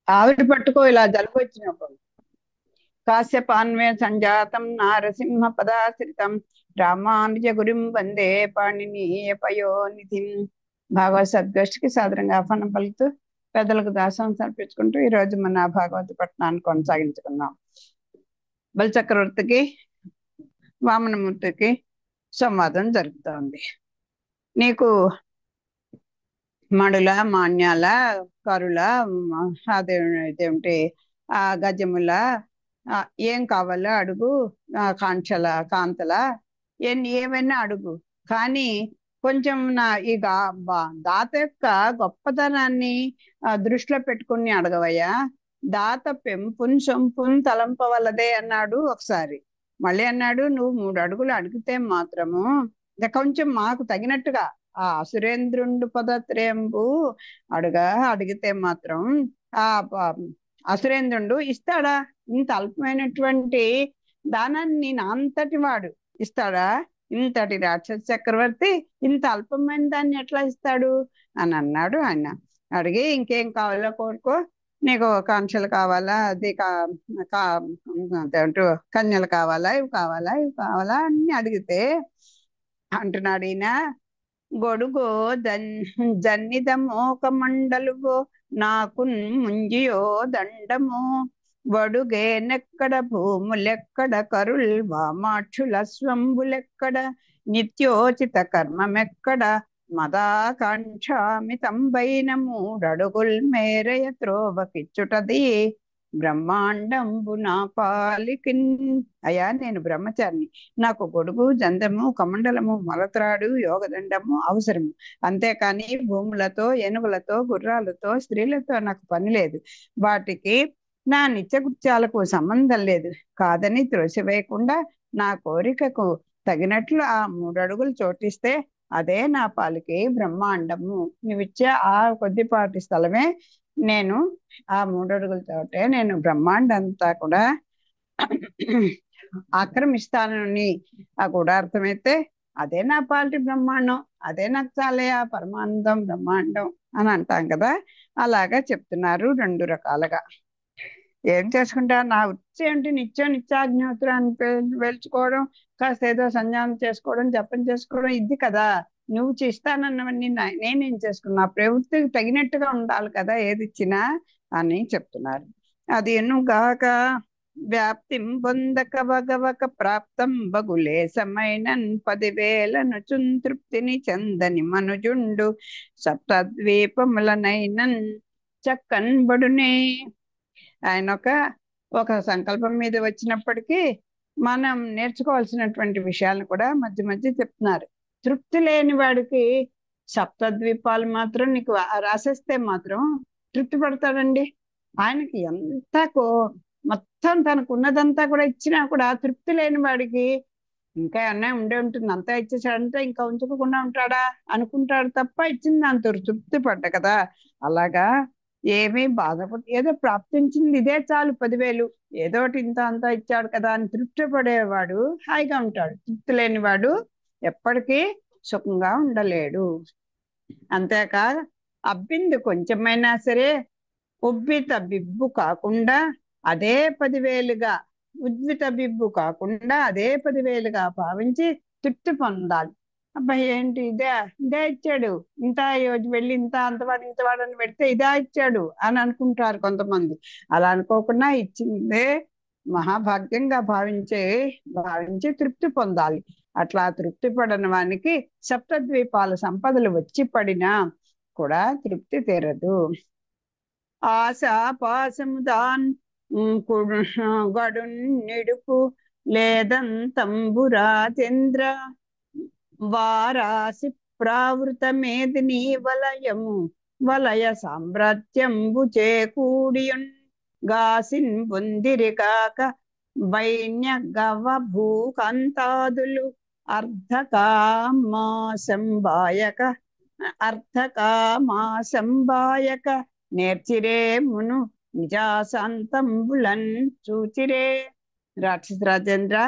ఆవిరి పట్టుకో ఇలా జలుబు వచ్చినప్పుడు. కాశ్యపాన్వే సంజాతం నారసింహ పదాశ్రితం రామానుజ గురుం వందే పాణినీయ పయోనిధిం. భాగవత సద్గోష్ఠికి సాదరంగా ఆహ్వానం పలుకుతూ పెద్దలకు దాసం సమర్పించుకుంటూ ఈ రోజు మన భాగవత పట్టణాన్ని కొనసాగించుకుందాం. బలిచక్రవర్తికి వామనమూర్తికి సంవాదం జరుగుతోంది. నీకు మడుల మాన్యాల కరుల అదేమిటి గజముల ఏం కావాలో అడుగు, కాంక్షల కాంతల ఏమైనా అడుగు, కానీ కొంచెం ఈ దాత యొక్క గొప్పతనాన్ని దృష్టిలో పెట్టుకుని అడగవయ్యా. దాత పెంపున్ సొంపున్ తలంపవలదే అన్నాడు ఒకసారి. మళ్ళీ అన్నాడు, నువ్వు 3 అడుగులు అడిగితే మాత్రము కొంచెం మాకు తగినట్టుగా ఆ అసురేంద్రుండు పదత్రేంబు అడిగితే మాత్రం ఆ అసురేంద్రుండు ఇస్తాడా? ఇంత అల్పమైనటువంటి దానాన్ని నా అంతటి వాడు ఇస్తాడా? ఇంతటి రాక్షస చక్రవర్తి ఇంత అల్పమైన దాన్ని ఎట్లా ఇస్తాడు అని అన్నాడు. ఆయన అడిగి, ఇంకేం కావాలో కోరుకో, నీకు కాంక్షలు కావాలా, అది కన్యలు కావాలా, ఇవి కావాలా, ఇవి కావాలా అని అడిగితే అంటున్నాడు ఈయన, గొడుగో జన్నిదమోక మండలుగో నాకు ముంజియో దండము వడుగేనెక్కడ భూములెక్కడ కరుల్ వామాక్షుల స్వంబులెక్కడ నిత్యోచిత కర్మమెక్కడ మదాకాంక్షామితంబైన 3 అడుగుల్ మేరయ త్రోవకిచ్చుటది బ్రహ్మాండంబు నా పాలికిన్. అయ్యా, నేను బ్రహ్మచారిని, నాకు గొడుగు జందము కమండలము మలత్రాడు యోగదండము అవసరము, అంతేకాని భూములతో ఏనుగులతో గుర్రాలతో స్త్రీలతో నాకు పని లేదు. వాటికి నా నిత్యకృత్యాలకు సంబంధం లేదు. కాదని త్రోసివేయకుండా నా కోరికకు తగినట్లు ఆ 3 అడుగులు చోటిస్తే అదే నా పాలికి బ్రహ్మాండము. నువ్విచ్చే ఆ కొద్దిపాటి స్థలమే నేను, ఆ 3 అడుగుల చోటే నేను బ్రహ్మాండంతా కూడా ఆక్రమిస్తానని ఆ కూడా అర్థమైతే అదే నా పాలిటి బ్రహ్మాండం, అదే నాకు చాలే ఆ పరమానందం బ్రహ్మాండం అని అంటాం కదా. అలాగా చెప్తున్నారు 2 రకాలుగా. ఏం చేసుకుంటా, నా వృత్తి ఏంటి? నిత్యాగ్నిహోత్రాన్ని వేల్చుకోవడం, కాస్త ఏదో సంధ్యానం చేసుకోవడం, జపం చేసుకోవడం, ఇది కదా. నువ్వు చేస్తానన్నవన్నీ నేనేం చేసుకున్నా, ప్రవృత్తికి తగినట్టుగా ఉండాలి కదా ఏది ఇచ్చినా అని చెప్తున్నారు. అది ఎన్నుగాక వ్యాప్తిం పొందక వగవక ప్రాప్తం బగులే సమైనన్ 10,000 తృప్తిని చందని మనుజుండు సప్తద్వీపములనైనన్ చక్కన్ బడునే. ఆయన ఒక సంకల్పం మీద వచ్చినప్పటికీ మనం నేర్చుకోవాల్సినటువంటి విషయాలను కూడా మధ్య మధ్య చెప్తున్నారు. తృప్తి లేని వాడికి సప్తద్వీపాలు మాత్రం నీకు రాసేస్తే మాత్రం తృప్తి పడతాడండి. ఆయనకి ఎంత మొత్తం తనకు ఉన్నదంతా కూడా ఇచ్చినా కూడా తృప్తి లేని వాడికి ఇంకా అన్నీ ఉండే ఉంటుంది, అంతా ఇచ్చేసాడంటే ఇంకా ఉంచుకోకుండా ఉంటాడా అనుకుంటాడు తప్ప ఇచ్చింది దాంతో తృప్తి పడ్డ కదా. అలాగా ఏమీ బాధపడి ఏదో ప్రాప్తించింది ఇదే చాలు, 10,000 ఏదోటి ఇంత అంతా ఇచ్చాడు కదా అని తృప్తి పడేవాడు హాయిగా ఉంటాడు. తృప్తి లేనివాడు ఎప్పటికీ సుఖంగా ఉండలేడు. అంతేకాదు, అబ్బింది కొంచెమైనా సరే ఉబ్బిత బిబ్బు కాకుండా అదే 10,000గా, ఉద్విత బిబ్బు కాకుండా అదే 10,000గా భావించి తృప్తి పొందాలి. అబ్బాయి ఏంటి ఇదే ఇచ్చాడు, ఇంత వెళ్ళి అంతవాడు ఇంతవాడని పెడితే ఇదే ఇచ్చాడు అని అనుకుంటారు కొంతమంది. అలా అనుకోకుండా ఇచ్చిందే మహాభాగ్యంగా భావించి తృప్తి పొందాలి. అట్లా తృప్తి పడని వానికి సప్తద్వీపాల సంపదలు వచ్చి పడినా కూడా తృప్తి తీరదు. ఆశాపాసము దాన్ గడున్ నిడుపు లేదంతంబురాజేంద్ర వారాసి ప్రావృతమేదిని వలయ సామ్రాజ్యంబు చేకూడియున్ గాసిన్ పొందిరికాక వైన్య గవ భూకాంతాదులు అర్ధకామాసంబాయక నేర్చిరే మును నిజాశాంతంబులన్ చూచిరే. రాక్షస రాజేంద్ర,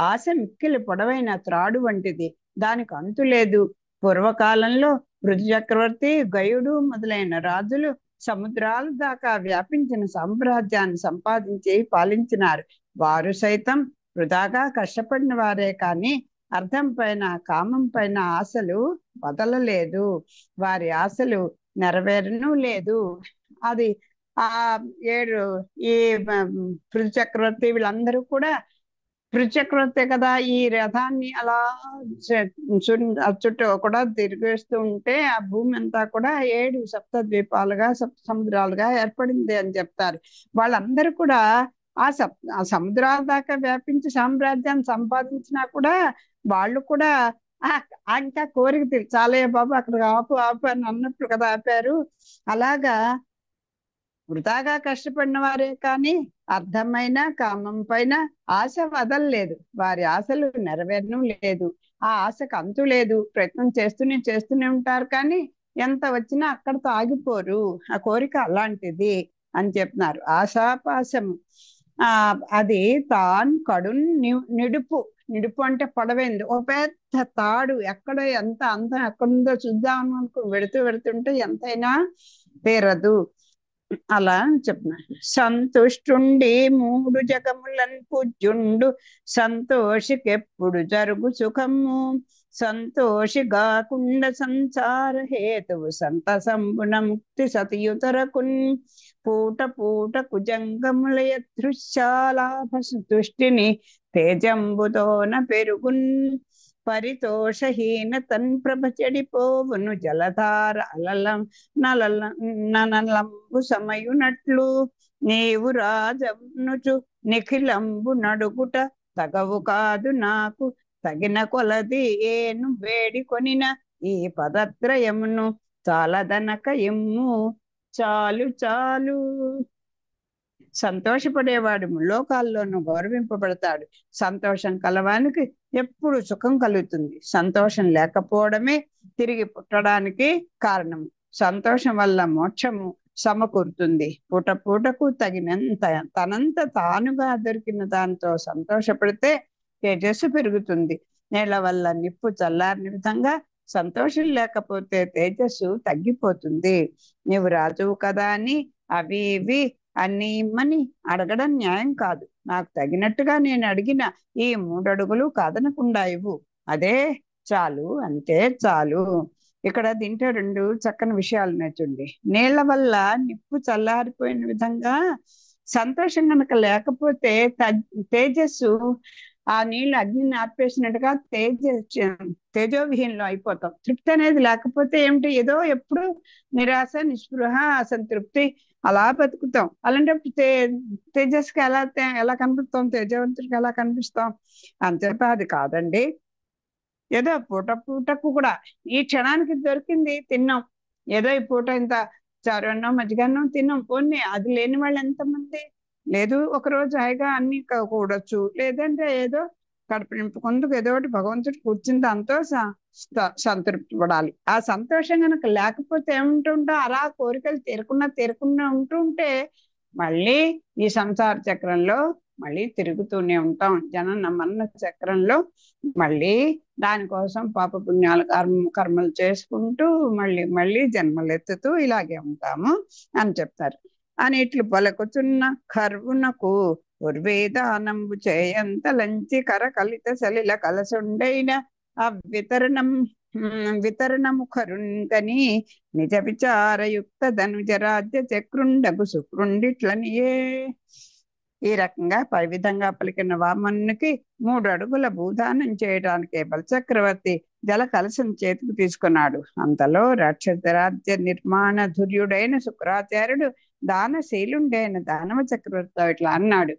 ఆశ మిక్కిలి పొడవైన త్రాడు వంటిది, దానికి అంతు లేదు. పూర్వకాలంలో పృథు చక్రవర్తి, గయుడు మొదలైన రాజులు సముద్రాల దాకా వ్యాపించిన సామ్రాజ్యాన్ని సంపాదించి పాలించినారు. వారు సైతం వృధాగా కష్టపడిన వారే కానీ అర్థం పైన కామం పైన ఆశలు వదలలేదు. వారి ఆశలు నెరవేరను లేదు. అది ఆ ఏడు ఈ పృథు చక్రవర్తి వీళ్ళందరూ కూడా పృథు చక్రవర్తి కదా ఈ రథాన్ని అలా చుట్టూ కూడా తిరిగేస్తూ ఉంటే ఆ భూమి అంతా కూడా 7 సప్త ద్వీపాలుగా సప్త సముద్రాలుగా ఏర్పడింది అని చెప్తారు. వాళ్ళందరూ కూడా ఆ సముద్రాల దాకా వ్యాపించి సామ్రాజ్యాన్ని సంపాదించినా కూడా వాళ్ళు కూడా ఇంకా కోరిక చాలే బాబు అక్కడ ఆపు ఆపు అని అన్నట్లు కదా ఆపారు. అలాగా వృధాగా కష్టపడిన వారే కానీ అర్థమైన కామం పైన ఆశ వదలలేదు. వారి ఆశలు నెరవేరడం లేదు. ఆ ఆశకు అంతు లేదు. ప్రయత్నం చేస్తూనే ఉంటారు కానీ ఎంత వచ్చినా అక్కడతో ఆగిపోరు. ఆ కోరిక అలాంటిది అని చెప్తున్నారు. ఆశాపాశము అది తాన్ కడున్ నిడుపు అంటే పొడవైంది. ఒక పెద్ద తాడు ఎక్కడ ఎంత అంతం ఎక్కడుందో చూద్దాం అనుకో వెడుతుంటే ఎంతైనా తీరదు. అలా చెప్తున్నారు. సంతుష్టుండి 3 జగములను పూజ్యుండు సంతోషికెప్పుడు జరుగు సుఖము సంతోషి గాకుండ సంసార హేతువు సంతసంబున ముక్తి సతియుతరకున్ పూట పూట కుజంగముల యదృశ్యాలాభ సంతుష్టిని తేజంబుతోన పెరుగున్ పరితోషహీన తన్ ప్రభ చెడిపోవును జలధార అలలం నలంబు సమయునట్లు నీవు రాజనుచు నిఖిలంబు నడుగుట తగవు కాదు నాకు తగిన కొలది ఏను వేడి కొనిన ఈ పదత్రయమును చాలదనక ఎమ్ము చాలు చాలు. సంతోషపడేవాడు ముల్లోకాల్లోనూ గౌరవింపబడతాడు. సంతోషం కలవానికి ఎప్పుడు సుఖం కలుగుతుంది. సంతోషం లేకపోవడమే తిరిగి పుట్టడానికి కారణము. సంతోషం వల్ల మోక్షము సమకూరుతుంది. పూట పూటకు తగినంత తనంత తానుగా దొరికిన దాంతో సంతోషపడితే తేజస్సు పెరుగుతుంది. నేల వల్ల నిప్పు చల్లారిన విధంగా సంతోషం లేకపోతే తేజస్సు తగ్గిపోతుంది. నీవు రాజువు కదా అని అవి ఇవి అన్ని ఇమ్మని అడగడం న్యాయం కాదు. నాకు తగినట్టుగా నేను అడిగిన ఈ 3 అడుగులు కాదనకుండా ఇవ్వు, అదే చాలు, అంతే చాలు. ఇక్కడ దీంట్లో 2 చక్కని విషయాలు నచ్చండి. నీళ్ల వల్ల నిప్పు చల్లారిపోయిన విధంగా సంతోషం కనుక లేకపోతే తేజస్సు ఆ నీళ్లు అగ్నిని ఆర్పేసినట్టుగా తేజోవిహీనంలో అయిపోతాం. తృప్తి అనేది లేకపోతే ఏమిటి, ఏదో ఎప్పుడు నిరాశ నిస్పృహ అసంతృప్తి అలా బతుకుతాం. అలాంటప్పుడు తేజస్కి ఎలా కనిపిస్తాం, తేజవంతుడికి ఎలా కనిపిస్తాం అని చెప్పి అది కాదండి. ఏదో పూట పూటకు కూడా ఈ క్షణానికి దొరికింది తిన్నాం, ఏదో ఈ పూట ఇంత చారున్నం మజ్జిగన్నం తిన్నాం, పోనీ అది లేని వాళ్ళు ఎంతమంది లేదు. ఒకరోజు హాయిగా అన్ని కూడొచ్చు, లేదంటే ఏదో కడుపు నింపుకుందుకు ఏదో ఒకటి భగవంతుడు కూర్చుని దాంతో సంతృప్తి పడాలి. ఆ సంతోషం కనుక లేకపోతే ఏముంటుంటా అలా కోరికలు తీరకుండా ఉంటుంటే మళ్ళీ ఈ సంసార చక్రంలో మళ్ళీ తిరుగుతూనే ఉంటాం. జనన మరణ చక్రంలో మళ్ళీ దానికోసం పాప పుణ్యాలు కర్మలు చేసుకుంటూ మళ్ళీ జన్మలు ఎత్తుతూ ఇలాగే ఉంటాము అని చెప్తారు. అన్నిట్లు పలుకుతున్న కర్వునకు ఉర్వేదానంబు చేయంత లంచి కర కలిత సలిల కలసుండైన ఆ వితరణము కరుంకని నిజ విచారయుక్త ధనుజ రాజ్య చక్రుండగు శుక్రుండిట్లనియే. ఈ రకంగా విధంగా పలికిన వామనునికి 3 అడుగుల భూదానం చేయడానికి బలచక్రవర్తి జల కలశం చేతికి తీసుకున్నాడు. అంతలో రాక్షస రాజ్య నిర్మాణ ధుర్యుడైన శుక్రాచార్యుడు దానశీలుండైన దానవ చక్రవర్తితో ఇట్లా అన్నాడు.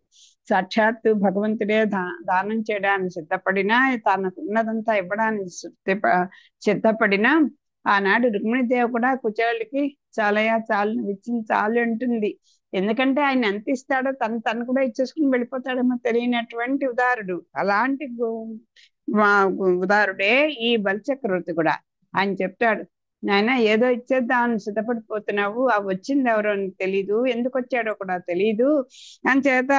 సాక్షాత్తు భగవంతుడే దానం చేయడానికి సిద్ధపడినా, తనకున్నదంతా ఇవ్వడానికి సిద్ధపడినా ఆనాడు రుక్మిణీదేవి కూడా కుచేలుడికి చాలయా చాలు ఇచ్చింది చాలు అంటుంది. ఎందుకంటే ఆయన ఎంత ఇస్తాడో తను కూడా ఇచ్చేసుకుని వెళ్ళిపోతాడేమో తెలియనటువంటి ఉదారుడు. అలాంటి ఉదారుడే ఈ బలిచక్రవర్తి కూడా. ఆయన చెప్తాడు, నాయన ఏదో ఇచ్చేద్దామని సిద్ధపడిపోతున్నావు, ఆ వచ్చింది ఎవరో తెలీదు, ఎందుకు వచ్చాడో కూడా తెలీదు, అని చేత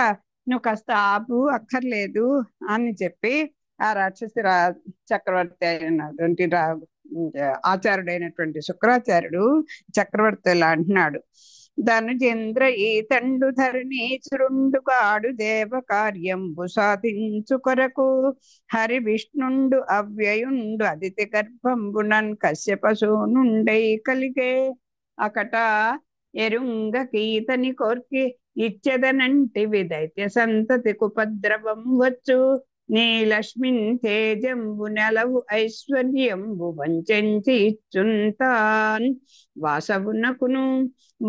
నువ్వు కాస్త ఆపు, అక్కర్లేదు అని చెప్పి ఆ రాక్షసి చక్రవర్తి అయినటువంటి ఆచార్యుడైనటువంటి శుక్రాచార్యుడు చక్రవర్తి ఇలా అంటున్నాడు. ధనుజేంద్ర ఈతండు ధరణీచురుండు కాడు దేవ కార్యంబు సాధించు కొరకు హరి విష్ణుండు అవ్యయుండు అదితి గర్భంబునన్ కశ్యపశూనుండై కలిగే అకట ఎరుంగ కీతని కోర్కి ఇచ్చెదనంటి విదైత్య సంతతి కుపద్రవం వచ్చు నీ లక్ష్మిన్ తేజంబు నెలవు ఐశ్వర్యంబు వంచెంచి ఇచ్చుంతాన్ వాసవునకును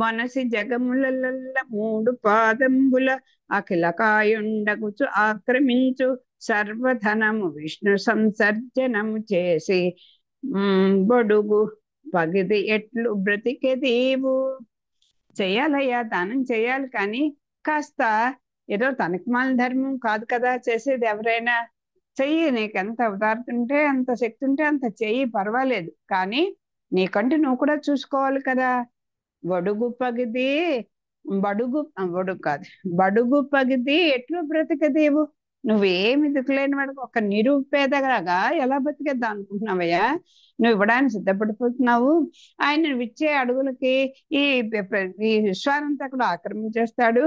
మనసి జగములల్ల మూడు పాదంబుల అఖిల కాయుండగుచు ఆక్రమించు సర్వధనము విష్ణు సంసర్జనము చేసి బొడుగు పగిది ఎట్లు బ్రతికెదీవు. చెయ్యాలయ్యా, దానం చేయాలి, కానీ కాస్త ఏదో తనకమాల ధర్మం కాదు కదా చేసేది. ఎవరైనా చెయ్యి, నీకెంత ఉదారత ఉంటే, అంత శక్తి ఉంటే అంత చెయ్యి, పర్వాలేదు. కానీ నీకంటే నువ్వు కూడా చూసుకోవాలి కదా. బడుగు పగిది బడుగు పగిది ఎట్లు బ్రతికదేవు. నువ్వేమి దిక్కులేని వాడికి ఒక నిరుపేదగా ఎలా బతికేద్దాం అనుకుంటున్నావయ్యా? నువ్వు ఇవ్వడానికి సిద్ధపడిపోతున్నావు. ఆయన నువ్వు ఇచ్చే అడుగులకి ఈ విశ్వానంతా కూడా ఆక్రమించేస్తాడు.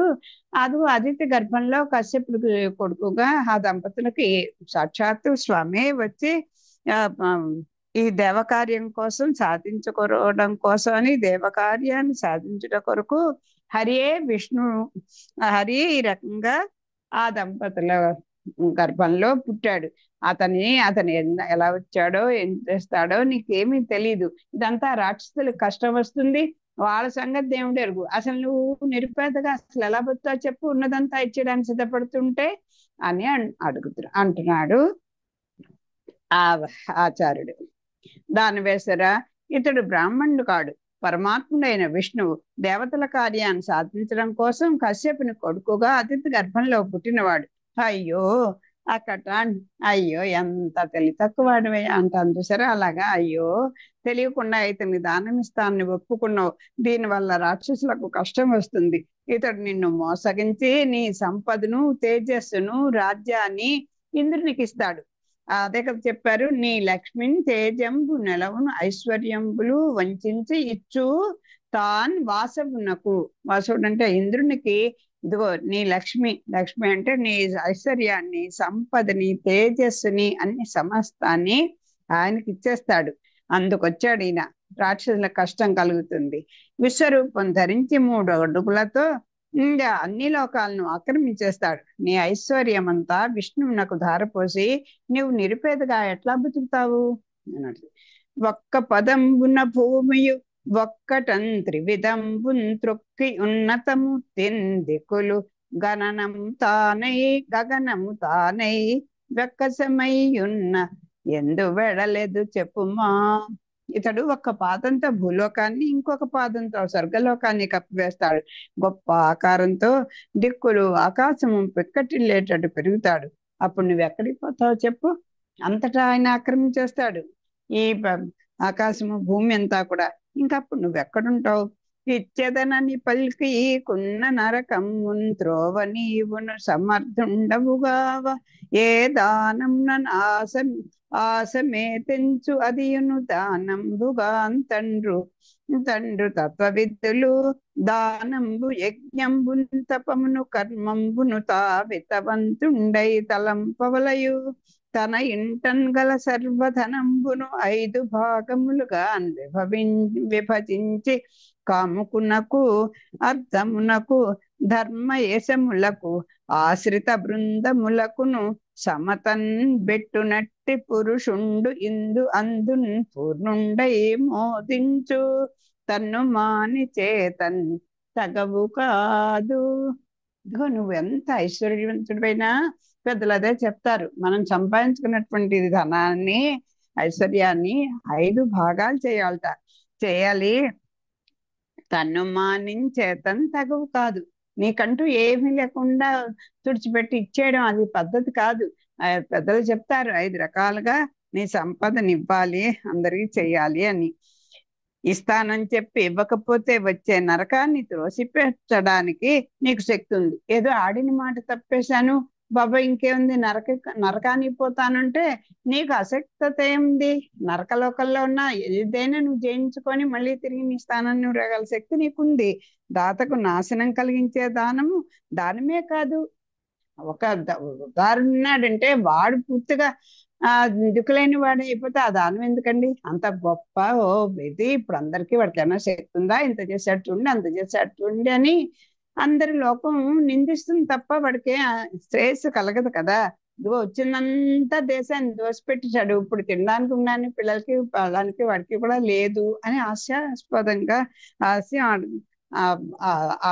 అది అదితి గర్భంలో కశ్యపుడికి కొడుకుగా ఆ దంపతులకి సాక్షాత్తు స్వామి వచ్చి ఈ దేవకార్యం కోసం సాధించుకోవడం కోసం అని, దేవకార్యాన్ని సాధించుట కొరకు హరియే విష్ణు హరి ఈ రకంగా ఆ దంపతుల గర్భంలో పుట్టాడు. అతను ఎలా వచ్చాడో, ఏం చేస్తాడో నీకేమీ తెలీదు. ఇదంతా రాక్షసులకు కష్టం వస్తుంది, వాళ్ళ సంగతి దేవుడు ఎరుగు. అసలు నువ్వు నిరుపేదగా అసలు ఎలా బతుకుతావు చెప్పు, ఉన్నదంతా ఇచ్చేయడానికి సిద్ధపడుతుంటే అని అంటున్నాడు ఆ ఆచార్యుడు. దాని వేసరా, ఇతడు బ్రాహ్మణుడు కాడు, పరమాత్ముడైన విష్ణువు దేవతల కార్యాన్ని సాధించడం కోసం కశ్యపుని కొడుకుగా అతిథి గర్భంలో పుట్టినవాడు. అయ్యో అయ్యో ఎంత తెలివి తక్కువవాడివే అంటాను చూసారా. అలాగా అయ్యో, తెలియకుండా ఇతని దానం ఇస్తానని ఒప్పుకున్నావు, దీనివల్ల రాక్షసులకు కష్టం వస్తుంది. ఇతడు నిన్ను మోసగించి నీ సంపదను, తేజస్సును, రాజ్యాన్ని ఇంద్రునికి ఇస్తాడు. అదే కదా చెప్పారు, నీ లక్ష్మిని తేజంబు నెలవును ఐశ్వర్యంబులు వంచి ఇచ్చు తాన్ వాసవునకు. వాసవుడు అంటే ఇంద్రునికి, ఇదిగో నీ లక్ష్మి అంటే నీ ఐశ్వర్యాన్ని, సంపదని, తేజస్సుని, అన్ని సమస్తాన్ని ఆయనకి ఇచ్చేస్తాడు. అందుకొచ్చాడు ఈయన. రాక్షసులకు కష్టం కలుగుతుంది. విశ్వరూపం ధరించి 3 అడుగులతో ఇంకా అన్ని లోకాలను ఆక్రమించేస్తాడు. నీ ఐశ్వర్యం అంతా విష్ణువునకు ధారపోసి నువ్వు నిరుపేదగా ఎట్లా బతుకుతావు అన్నట్లు. ఒక్క పదంబున భూమియు ఒక్కటం త్రివిధంబున్ త్రొక్కి ఉన్నతము దిక్కులు గగనము తానై వెక్కసమై ఉన్న ఎందు వెడలేదు చెప్పుమా. ఇతడు ఒక్క పాదంతో భూలోకాన్ని, ఇంకొక పాదంతో స్వర్గలోకాన్ని కప్పివేస్తాడు. గొప్ప ఆకారంతో దిక్కులు ఆకాశము పిక్కటిల్లేటట్టు పెరుగుతాడు. అప్పుడు నువ్వెక్కడికి పోతావు చెప్పు? అంతటా ఆయన ఆక్రమించేస్తాడు ఈ ఆకాశము, భూమి అంతా కూడా. ఇంకప్పుడు నువ్వెక్కడుంటావు? ఇచ్చేదనని పలికి కున్న నరకమున్ త్రోవ నీవును సమర్థుండవుగావ. ఏ దానం ఆసమే తెంచు అదియును దానంబుగాన్ తండ్రు తత్వవిద్దులు. దానంబు యజ్ఞంబున్ తపమును కర్మంబును తావితవంతుండై తలంపవలయు. తన ఇంటన్ గల సర్వధనంబును 5 భాగములుగా విభజించి కాముకునకు, అర్థమునకు, ధర్మయేశములకు, ఆశ్రిత బృందములకును సమతన్ బెట్టునట్టి పురుషుండు ఇందు అందున్ పూర్ణుండై మోదించు. తన్ను మాని చేతన్ తగవు కాదు. ఇదిగో నువ్వు ఎంత ఐశ్వర్యవంతుడివైనా పెద్దలు అదే చెప్తారు, మనం సంపాదించుకున్నటువంటి ధనాన్ని, ఐశ్వర్యాన్ని 5 భాగాలు చేయాలి. తన్ను మానించేతన్ తగవు కాదు. నీకంటూ ఏమీ లేకుండా తుడిచిపెట్టి ఇచ్చేయడం అది పద్ధతి కాదు. పెద్దలు చెప్తారు 5 రకాలుగా నీ సంపదను ఇవ్వాలి, అందరికీ చెయ్యాలి అని. ఇస్తానని చెప్పి ఇవ్వకపోతే వచ్చే నరకాన్ని త్రోసిపెట్టడానికి నీకు శక్తి ఉంది. ఏదో ఆడిన మాట తప్పేశాను, బాబా ఇంకేముంది, నరకానికి పోతానంటే నీకు అసక్తత ఏముంది? నరకలోకంలో ఉన్న ఏదైనా నువ్వు జయించుకొని మళ్ళీ తిరిగి నీ స్థానాన్ని నువ్వు రాగల శక్తి నీకుంది. దాతకు నాశనం కలిగించే దానము దానమే కాదు. ఒక ఉదాహరణ ఉన్నాడంటే వాడు పూర్తిగా దిక్కులేని వాడు అయిపోతే ఆ దానం ఎందుకండి? అంత గొప్ప ఇది ఇప్పుడు అందరికీ వాడికి ఏమైనా శక్తి ఉందా? ఇంత చేసేట్టు చూడండి, అంత చేసేట్టు చూడండి అని అందరి లోకం నిందిస్తుంది తప్ప వాడికి శ్రేయస్సు కలగదు కదా. ఇదిగో వచ్చిందంతా దేశాన్ని దోసిపెట్టేశాడు, ఇప్పుడు తినడానికి ఉన్నాను పిల్లలకి పళ్ళడానికి వాడికి కూడా లేదు అని హాస్యాస్పదంగా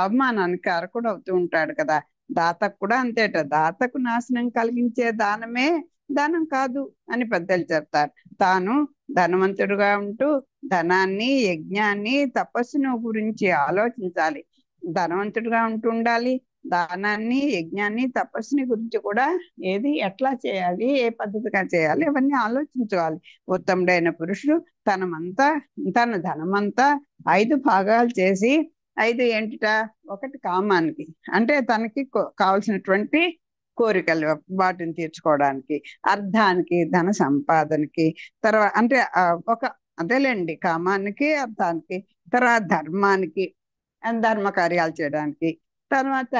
అవమానానికి అరకుడు అవుతూ ఉంటాడు కదా. దాతకు కూడా అంతేట. దాతకు నాశనం కలిగించే దానమే దానం కాదు అని పెద్దలు చెప్తారు. తాను ధనవంతుడుగా ఉంటూ ధనాన్ని, యజ్ఞాన్ని, తపస్సును గురించి ఆలోచించాలి. ధనవంతుడుగా ఉంటూ ఉండాలి, దానాన్ని, యజ్ఞాన్ని, తపస్సుని గురించి కూడా ఏది ఎట్లా చేయాలి, ఏ పద్ధతిగా చేయాలి అవన్నీ ఆలోచించుకోవాలి. ఉత్తముడైన పురుషుడు తన ధనమంతా 5 భాగాలు చేసి, 5 ఏంటిట? ఒకటి కామానికి, అంటే తనకి కావలసినటువంటి కోరికలు వాటిని తీర్చుకోవడానికి, అర్థానికి ధన సంపాదనకి, తర్వాత అంటే అదేలేండి కామానికి, అర్థానికి, తర్వాత ధర్మానికి ధర్మ కార్యాలు చేయడానికి, తర్వాత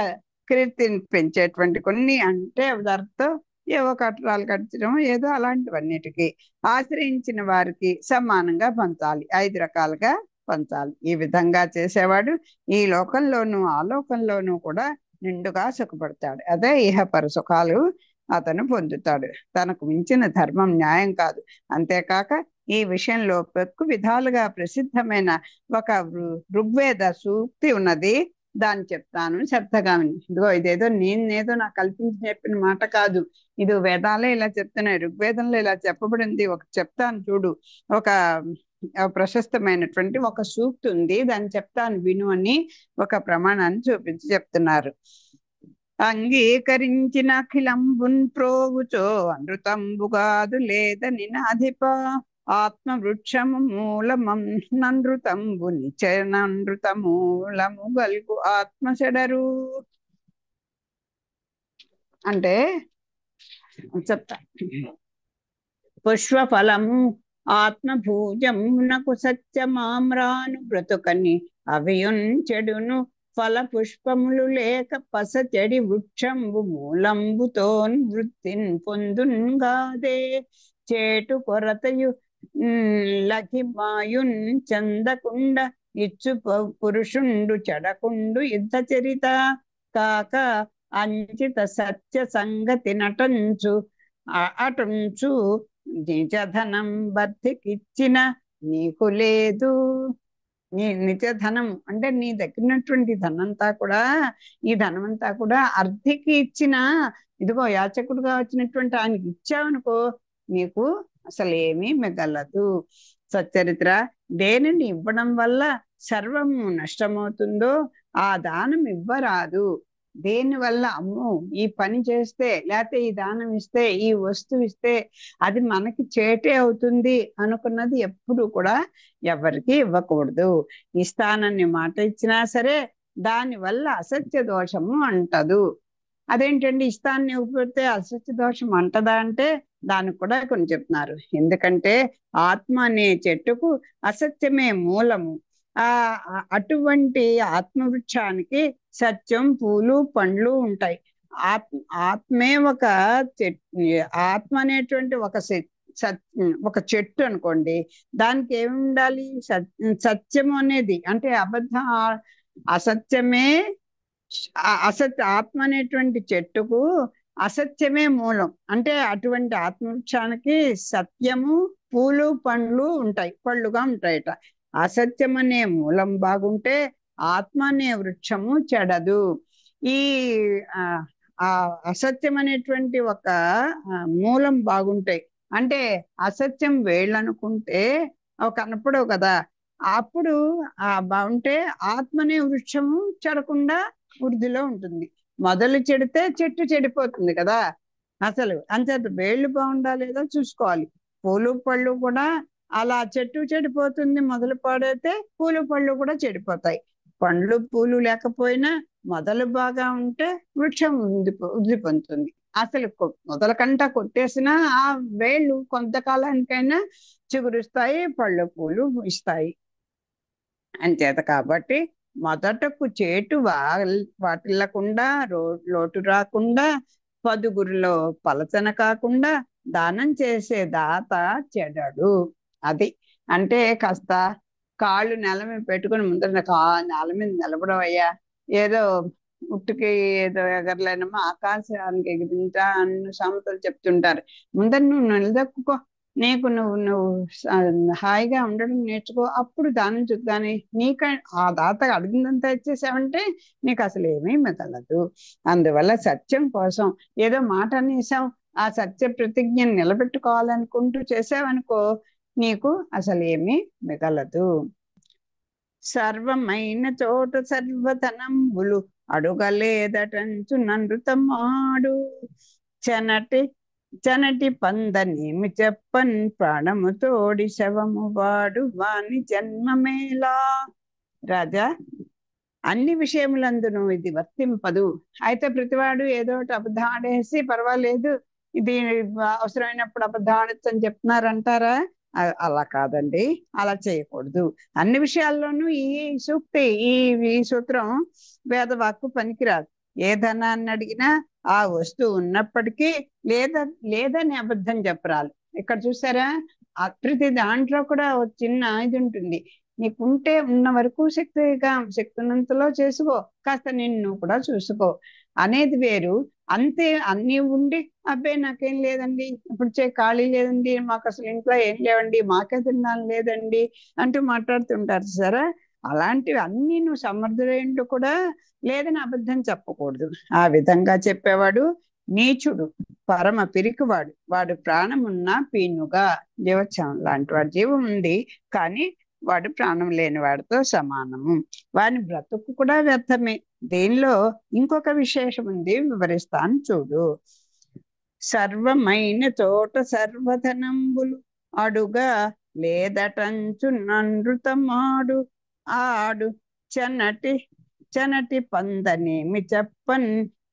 కీర్తిని పెంచేటువంటి కొన్ని అంటే దాంతో ఏవో కట్టడాలు కట్టడం ఏదో అలాంటివన్నిటికీ ఆశ్రయించిన వారికి సమానంగా పంచాలి. 5 రకాలుగా పంచాలి. ఈ విధంగా చేసేవాడు ఈ లోకంలోనూ ఆ లోకంలోనూ కూడా నిండుగా సుఖపడతాడు. అదే ఇహపర సుఖాలు అతను పొందుతాడు. తనకు మించిన ధర్మం న్యాయం కాదు. అంతేకాక ఈ విషయంలో పెక్కు విధాలుగా ప్రసిద్ధమైన ఒక ఋగ్వేద సూక్తి ఉన్నది, దాన్ని చెప్తాను శ్రద్ధగా. ఇదిగో ఇదేదో నేనేదో నాకు కల్పించి చెప్పిన మాట కాదు, ఇది వేదాలే ఇలా చెప్తున్నాయి, ఋగ్వేదంలో ఇలా చెప్పబడింది. ఒక చెప్తాను చూడు. ఒక ప్రశస్తమైనటువంటి ఒక సూక్తి ఉంది, దాన్ని చెప్తాను విను అని ఒక ప్రమాణాన్ని చూపించి చెప్తున్నారు. అంగీకరించిన అఖిలంబున్ ప్రోగుచో అనృతంబుగాదు లేదని నాధిప ఆత్మ వృక్షము మూలమనృతంబు నిచనృత మూలము గల్గు ఆత్మ చెడరు. అంటే చెప్తా. పుష్పఫలము ఆత్మభూజమునకు సత్యమామ్రాను బ్రతుకని అవియున్ చెడును ఫల పుష్పములు లేక పస చెడి వృక్షంబు మూలంబుతోన్ వృత్తిన్ పొందున్గాదే చేటు కొరతయు లఖిమాయున్ చందకుండ ఇచ్చు పురుషుండు చెడకుండు యుద్ధ చరిత కాక అంచిత సత్య సంగతి నటంచు అటుంచు నిజధనం బతికిచ్చిన నీకు లేదు. నీ నిజధనం అంటే నీ దగ్గరటువంటి ధనంతా కూడా, ఈ ధనమంతా కూడా అర్థికి ఇచ్చిన, ఇదిగో యాచకుడుగా వచ్చినటువంటి ఆయనకి ఇచ్చావనుకో నీకు అసలు ఏమీ మిగలదు. సచ్చరిత్ర దేనిని ఇవ్వడం వల్ల సర్వము నష్టమవుతుందో ఆ దానం ఇవ్వరాదు. దేనివల్ల అమ్మో ఈ పని చేస్తే, లేకపోతే ఈ దానం ఇస్తే, ఈ వస్తువు ఇస్తే అది మనకి చేటే అవుతుంది అనుకున్నది ఎప్పుడు కూడా ఎవరికి ఇవ్వకూడదు. ఇస్తానని మాట ఇచ్చినా సరే దానివల్ల అసత్య దోషము అంటదు. అదేంటండి ఇస్తాన్ని ఇవ్వకపోతే అసత్య దోషం అంటదా అంటే దానికి కూడా కొన్ని చెప్తున్నారు. ఎందుకంటే ఆత్మ అనే చెట్టుకు అసత్యమే మూలము. అటువంటి ఆత్మవృక్షానికి సత్యం, పూలు, పండ్లు ఉంటాయి. ఆత్మే ఒక ఆత్మ అనేటువంటి ఒక చెట్టు అనుకోండి, దానికి ఏమి ఉండాలి? సత్యము అనేది అంటే అసత్యమే ఆత్మ అనేటువంటి చెట్టుకు అసత్యమే మూలం. అంటే అటువంటి ఆత్మవృక్షానికి సత్యము, పూలు, పండ్లు ఉంటాయి, పళ్ళుగా ఉంటాయట. అసత్యం అనే మూలం బాగుంటే ఆత్మ అనే వృక్షము చెడదు. ఈ అసత్యం అనేటువంటి ఒక మూలం బాగుంటాయి. అంటే అసత్యం వేళ్ళనుకుంటే కనపడవు కదా, అప్పుడు బాగుంటే ఆత్మనే వృక్షము చెడకుండా వృద్ధిలో ఉంటుంది. మొదలు చెడితే చెట్టు చెడిపోతుంది కదా. అసలు అంచేత వేళ్ళు బాగుండా లేదో చూసుకోవాలి. పూలు పళ్ళు కూడా అలా చెట్టు చెడిపోతుంది, మొదలు పాడైతే పూలు పళ్ళు కూడా చెడిపోతాయి. పండ్లు పూలు లేకపోయినా మొదలు బాగా ఉంటే వృక్షం వృద్ధి పొందుతుంది. అసలు మొదలకంట కొట్టేసినా ఆ వేళ్ళు కొంతకాలానికైనా చిగురుస్తాయి, పళ్ళు పూలు ఇస్తాయి. అంచేత కాబట్టి మొదటకు చేటు వాటిల్లకుండా లోటు రాకుండా, పదుగురిలో పలచన కాకుండా దానం చేసే దాత చెడడు. అది అంటే కాస్త కాళ్ళు నేల మీద పెట్టుకుని ముందర నేల మీద నిలబడవయ్యా, ఏదో ఉట్టుకి ఏదో ఎగరలేనమ్మా ఆకాశానికి ఎగిరింటా అన్న సామెతలు చెప్తుంటారు. ముందర నువ్వు నిలదొక్కుకో, నీకు నువ్వు హాయిగా ఉండడం నేర్చుకో, అప్పుడు దానం చూద్దాని. నీక ఆ దాత అడిగిందంతా ఇచ్చేసావంటే నీకు అసలు ఏమీ మిగలదు. అందువల్ల సత్యం కోసం ఏదో మాట అనేసాం, ఆ సత్య ప్రతిజ్ఞను నిలబెట్టుకోవాలనుకుంటూ చేసావనుకో, నీకు అసలు ఏమీ మిగలదు. సర్వమైన చోట సర్వధనంబులు అడుగలేదటంచు నృతమాడు. చనటి పందనేమి చెప్పన్ ప్రాణము తోడి శవము వాడు వాని జన్మమేలా. రాజా, అన్ని విషయములందును ఇది వర్తింపదు. అయితే ప్రతివాడు ఏదో ఒకటి అబద్ధం ఆడేసి పర్వాలేదు, ఇది అవసరమైనప్పుడు అబద్ధం ఆడచ్చు అని చెప్తున్నారంటారా? అలా కాదండి, అలా చేయకూడదు. అన్ని విషయాల్లోనూ ఈ సూక్తి, ఈ సూత్రం వేదవాక్కు పనికిరాదు. ఏ ధనాన్ని అడిగినా ఆ వస్తువు ఉన్నప్పటికీ లేదని అబద్ధం చెప్పరాలి. ఇక్కడ చూసారా, ప్రతి దాంట్లో కూడా ఒక చిన్న ఇది ఉంటుంది. నీకుంటే ఉన్న వరకు శక్తి ఉన్నంతలో చేసుకో, కాస్త నిన్ను కూడా చూసుకో అనేది వేరు. అంతే అన్నీ ఉండి అబ్బాయి నాకేం లేదండి, ఇప్పుడు ఖాళీ లేదండి, మాకు అసలు ఇంట్లో ఏం లేవండి, మాకే తిన్నాను లేదండి అంటూ మాట్లాడుతుంటారు సరే. అలాంటివి అన్నీ నువ్వు సమర్థుడేంటూ కూడా లేదని అబద్ధం చెప్పకూడదు. ఆ విధంగా చెప్పేవాడు నీచుడు, పరమ పిరికివాడు. వాడు ప్రాణమున్నా పీనుగా, జీవోత్సవం లాంటి వాడు. జీవం ఉంది కానీ వాడు ప్రాణం లేని వాడితో సమానము. వాని బ్రతుకు కూడా వ్యర్థమే. దీనిలో ఇంకొక విశేషం ఉంది, వివరిస్తాను చూడు. సర్వమైన చోట సర్వధనంబులు అడుగా లేదటంచు నృతమాడు. ఆడు చనటి పందనేమి చెప్పన్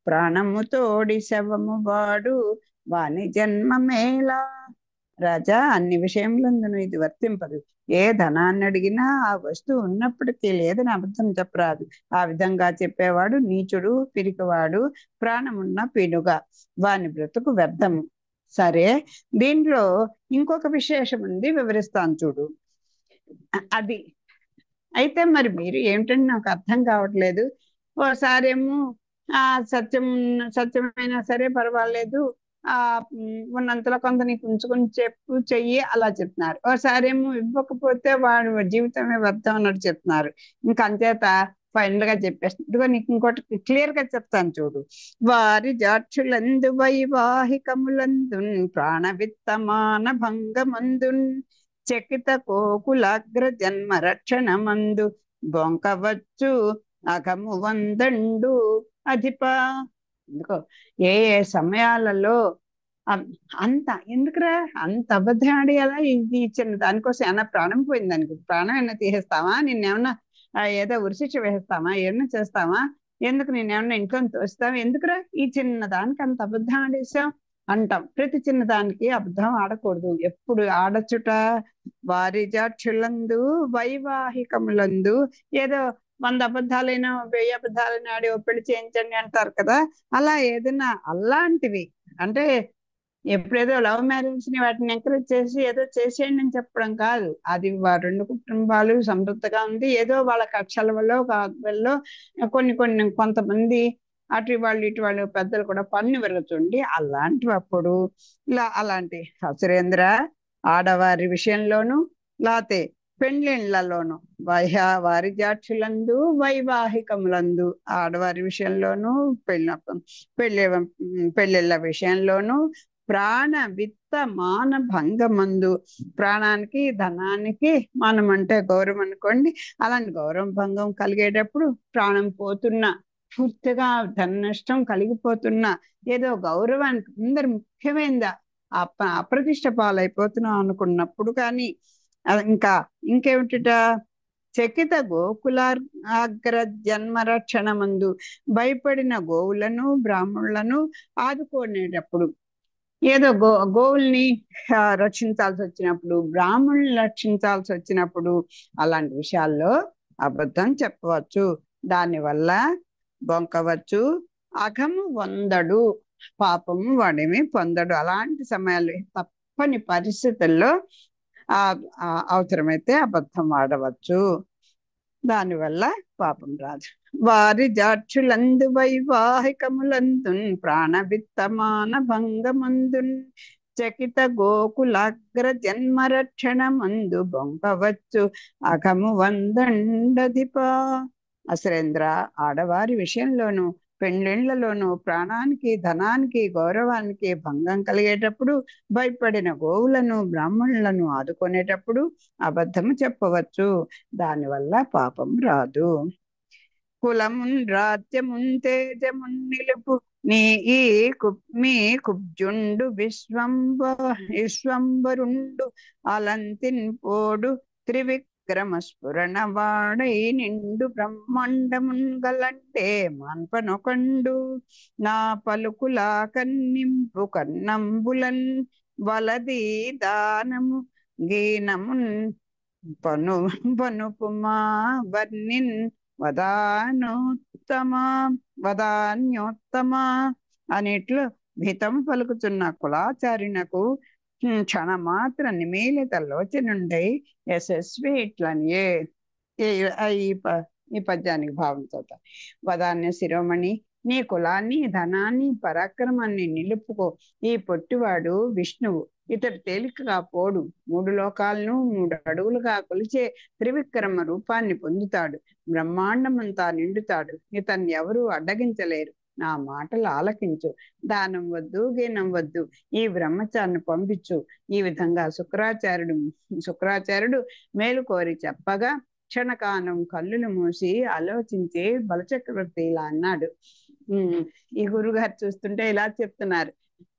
ప్రాణము తోడి శవము వాడు వాని జన్మమేలా. రాజా, అన్ని విషయములందును ఇది వర్తింపదు. ఏ ధనాన్ని అడిగినా ఆ వస్తువు ఉన్నప్పటికీ లేదని అబద్ధం చెప్పరాదు. ఆ విధంగా చెప్పేవాడు నీచుడు, పిరికివాడు, ప్రాణమున్న పీనుగా, వాని బ్రతుకు వ్యర్థము. సరే, దీంట్లో ఇంకొక విశేషం ఉంది, వివరిస్తాను చూడు. అది అయితే మరి మీరు ఏమిటంటే నాకు అర్థం కావట్లేదు. ఓసారేమో సత్యమైనా సరే పర్వాలేదు, ఉన్నంతలో కొంత నీకు ఉంచుకొని చెయ్యి అలా చెప్తున్నారు. ఓసారేమో ఇవ్వకపోతే వాడు జీవితమే వ్యర్థం అన్నట్టు చెప్తున్నారు. ఇంకా అంచేత ఫైనల్ గా చెప్పేస్తాను. ఇదిగో నీకు ఇంకోటి క్లియర్ గా చెప్తాను చూడు. వారి జాక్షులందు వైవాహికములందు ప్రాణ విత్తమాన భంగమందున్ చకిత కోకులాగ్ర జన్మ రక్షణ మందు బొంకవచ్చు అగము వందండు అధిప. ఎందుకో ఏ సమయాలలో అంత ఎందుకురా అంత అబద్ధం ఆడేయాలా? ఇది చిన్న దానికోసం ఏమన్నా ప్రాణం పోయింది, దానికి ప్రాణం ఏమన్నా తీసేస్తావా? నిన్నేమన్నా ఏదో ఉరిశిక్ష వేస్తామా? ఏమన్నా చేస్తావా? ఎందుకు నేనేమన్నా ఇంట్లో తోస్తావా? ఎందుకురా ఈ చిన్న దానికి అంత అబద్ధం ఆడేసాం అంటాం. ప్రతి చిన్న దానికి అబద్ధం ఆడకూడదు. ఎప్పుడు ఆడచుట వారి జాక్షులందు వైవాహికములందు ఏదో 100 అబద్ధాలైనా 1000 అబద్ధాలైనా ఆడి పెళ్లి చేయించండి అంటారు కదా, అలా ఏదైనా అలాంటివి అంటే ఎప్పుడేదో లవ్ మ్యారేజ్ ని వాటిని ఎంకరేజ్ చేసి ఏదో చేసేయండి అని చెప్పడం కాదు. అది రెండు కుటుంబాలు సమృద్ధిగా ఉంది, ఏదో వాళ్ళ కక్షల వల్ల కొంతమంది అటు వాళ్ళు ఇటు వాళ్ళు పెద్దలు కూడా పన్ను విరగచుండి అలాంటివి అప్పుడు అలాంటి సురేంద్ర ఆడవారి విషయంలోను లేకపోతే పెండ్లిళ్లలోను వారి జాక్షులందు వైవాహికములందు ఆడవారి విషయంలోను పెళ్ళిళ్ళ విషయంలోను ప్రాణ విత్త మాన భంగమందు, ప్రాణానికి ధనానికి మానం అంటే గౌరవం అనుకోండి, అలాంటి గౌరవం భంగం కలిగేటప్పుడు ప్రాణం పోతున్నా, పూర్తిగా ధన నష్టం కలిగిపోతున్నా, ఏదో గౌరవానికి అందరు ముఖ్యమైనదా అప్రతిష్ట పాలైపోతున్నాం అనుకున్నప్పుడు కానీ ఇంకేమిట చకిత గోకులాగ్ర జన్మరక్షణమందు భయపడిన గోవులను బ్రాహ్మణులను ఆదుకునేటప్పుడు, ఏదో గోవుల్ని రక్షించాల్సి వచ్చినప్పుడు, బ్రాహ్మణుల్ని రక్షించాల్సి వచ్చినప్పుడు అలాంటి విషయాల్లో అబద్ధం చెప్పవచ్చు. దానివల్ల బొంకవచ్చు. అఘము వందడు, పాపము వాడేమి పొందడు. అలాంటి సమయాల్లో తప్పని పరిస్థితుల్లో అవసరమైతే అబద్ధం ఆడవచ్చు. దానివల్ల పాపం రాదు. వారి జాక్షులందు వైవాహికములందున్ ప్రాణవిత్తమాన భంగమందున్ చకిత గోకులాగ్ర జన్మరక్షణమందు బొంకవచ్చు అఘము వందండధిప. అసురేంద్ర, ఆడవారి విషయంలోనూ పెండ్లిళ్లలోనూ ప్రాణానికి ధనానికి గౌరవానికి భంగం కలిగేటప్పుడు, భయపడిన గోవులను బ్రాహ్మణులను ఆదుకునేటప్పుడు అబద్ధము చెప్పవచ్చు. దానివల్ల పాపం రాదు. కులమున్ రాజ్యమున్ తేజమున్ నిలుపు మీ కుబ్జుండు విశ్వంబరుండు అలంతిన్ పోడు త్రివిక్రమ స్ఫురణ వాడై నిండు బ్రహ్మాండమున్ గలంటే మాన్పనొకండు. నా పలుకులా కన్నింపు కన్నంబులన్ వలది దానము గీనమున్ పనుపుమా వర్ణిన్ వదాన్యోత్తమా అనిట్లు భితం పలుకుతున్న కులాచారిణకు క్షణమాత్ర నిమీలిత లోచనుండై యశస్వి ఇట్లనియే. ఈ పద్యానికి భావం చదువుతా. వదాన్య శిరోమణి, నీ కులాన్ని ధనాన్ని పరాక్రమాన్ని నిలుపుకో. ఈ పొట్టివాడు విష్ణువు, ఇతడు తేలికగా పోడు. 3 లోకాలను 3 అడుగులుగా కొలిచే త్రివిక్రమ రూపాన్ని పొందుతాడు. బ్రహ్మాండమంతా నిండుతాడు. ఇతన్ని ఎవరూ అడ్డగించలేరు. నా మాటలు ఆలకించు. దానం వద్దు, గీనం వద్దు, ఈ బ్రహ్మచారిని పంపించు. ఈ విధంగా శుక్రాచార్యుడు మేలు కోరి చెప్పగా క్షణకాలం కళ్ళులు మూసి ఆలోచించి బలచక్రవర్తి ఇలా అన్నాడు. ఈ గురుగారు చూస్తుంటే ఇలా చెప్తున్నారు.